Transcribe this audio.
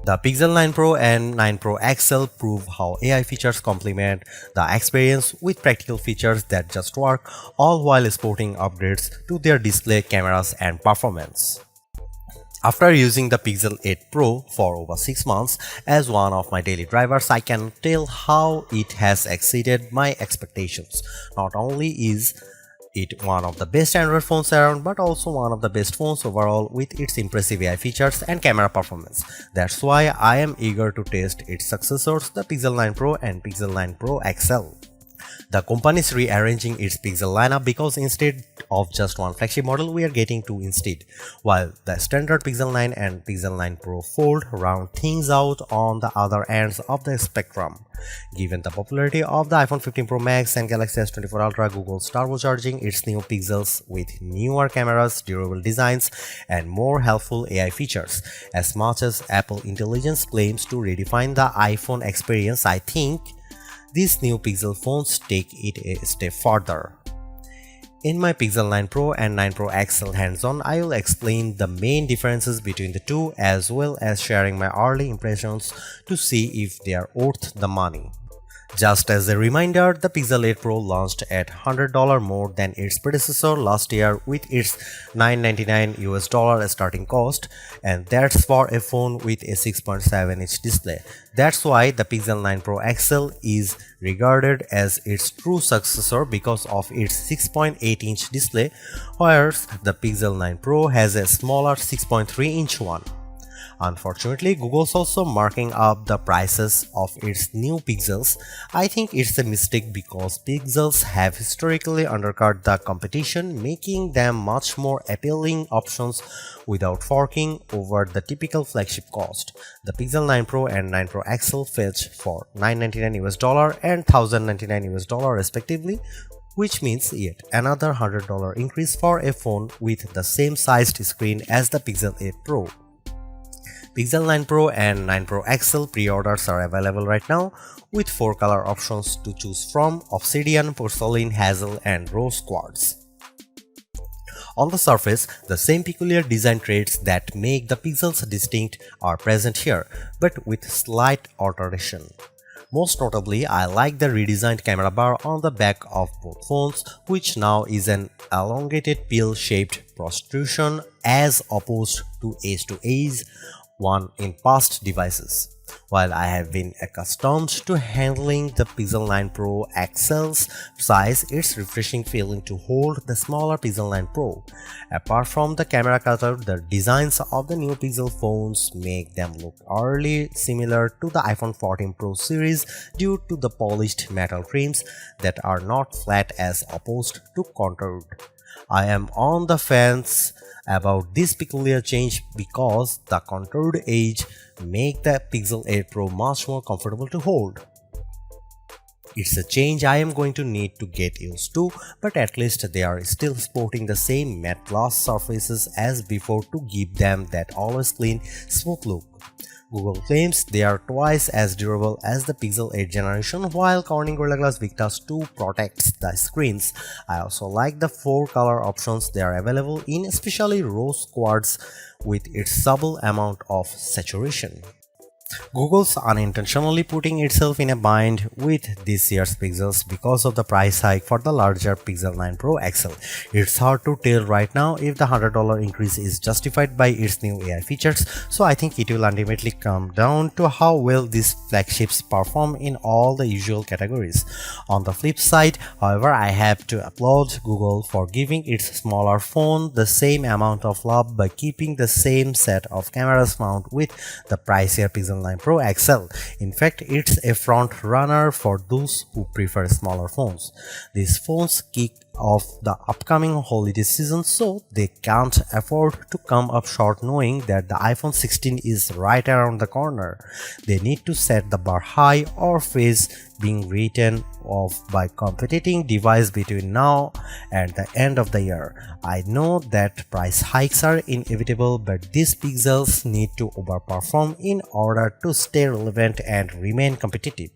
The Pixel 9 Pro and 9 Pro XL prove how AI features complement the experience with practical features that just work, all while sporting upgrades to their display, cameras, and performance. After using the Pixel 8 Pro for over 6 months as one of my daily drivers, I can tell how it has exceeded my expectations. Not only is it one of the best Android phones around, but also one of the best phones overall with its impressive AI features and camera performance. That's why I am eager to test its successors, the Pixel 9 Pro and Pixel 9 Pro XL. The company is rearranging its Pixel lineup because instead of just one flagship model, we are getting two instead, while the standard Pixel 9 and Pixel 9 Pro Fold round things out on the other ends of the spectrum. Given the popularity of the iPhone 15 Pro Max and Galaxy S24 Ultra, Google's turbocharging its new Pixels with newer cameras, durable designs, and more helpful AI features. As much as Apple Intelligence claims to redefine the iPhone experience, I think these new Pixel phones take it a step further. In my Pixel 9 Pro and 9 Pro XL hands-on, I will explain the main differences between the two as well as sharing my early impressions to see if they are worth the money. Just as a reminder, the Pixel 8 Pro launched at $100 more than its predecessor last year with its $999 starting cost, and that's for a phone with a 6.7-inch display. That's why the Pixel 9 Pro XL is regarded as its true successor because of its 6.8-inch display, whereas the Pixel 9 Pro has a smaller 6.3-inch one. Unfortunately, Google's also marking up the prices of its new Pixels. I think it's a mistake because Pixels have historically undercut the competition, making them much more appealing options without forking over the typical flagship cost. The Pixel 9 Pro and 9 Pro XL fetch for $999 and $1,099 respectively, which means yet another $100 increase for a phone with the same sized screen as the Pixel 8 Pro. Pixel 9 Pro and 9 Pro XL pre-orders are available right now with 4 color options to choose from: Obsidian, Porcelain, Hazel, and Rose Quartz. On the surface, the same peculiar design traits that make the Pixels distinct are present here, but with slight alteration. Most notably, I like the redesigned camera bar on the back of both phones, which now is an elongated pill-shaped protrusion as opposed to edge-to-edge one in past devices. While I have been accustomed to handling the Pixel 9 Pro XL's size, it's refreshing feeling to hold the smaller Pixel 9 Pro. Apart from the camera cutout, the designs of the new Pixel phones make them look eerily similar to the iPhone 14 Pro series due to the polished metal trims that are not flat as opposed to contoured. I am on the fence about this peculiar change because the contoured edge make the Pixel 8 Pro much more comfortable to hold. It's a change I am going to need to get used to, but at least they are still sporting the same matte gloss surfaces as before to give them that always clean, smooth look. Google claims they are twice as durable as the Pixel 8 generation, while Corning Gorilla Glass Victus 2 protects the screens. I also like the 4 color options they are available in, especially Rose Quartz with its subtle amount of saturation. Google's unintentionally putting itself in a bind with this year's Pixels because of the price hike for the larger Pixel 9 Pro XL. It's hard to tell right now if the $100 increase is justified by its new AI features, so I think it will ultimately come down to how well these flagships perform in all the usual categories. On the flip side, however, I have to applaud Google for giving its smaller phone the same amount of love by keeping the same set of cameras found with the pricier Pixel 9 Pro XL. In fact, it's a front runner for those who prefer smaller phones. These phones kick off the upcoming holiday season, so they can't afford to come up short knowing that the iPhone 16 is right around the corner. They need to set the bar high or face being written off by competing device between now and the end of the year. I know that price hikes are inevitable, but these Pixels need to overperform in order to stay relevant and remain competitive.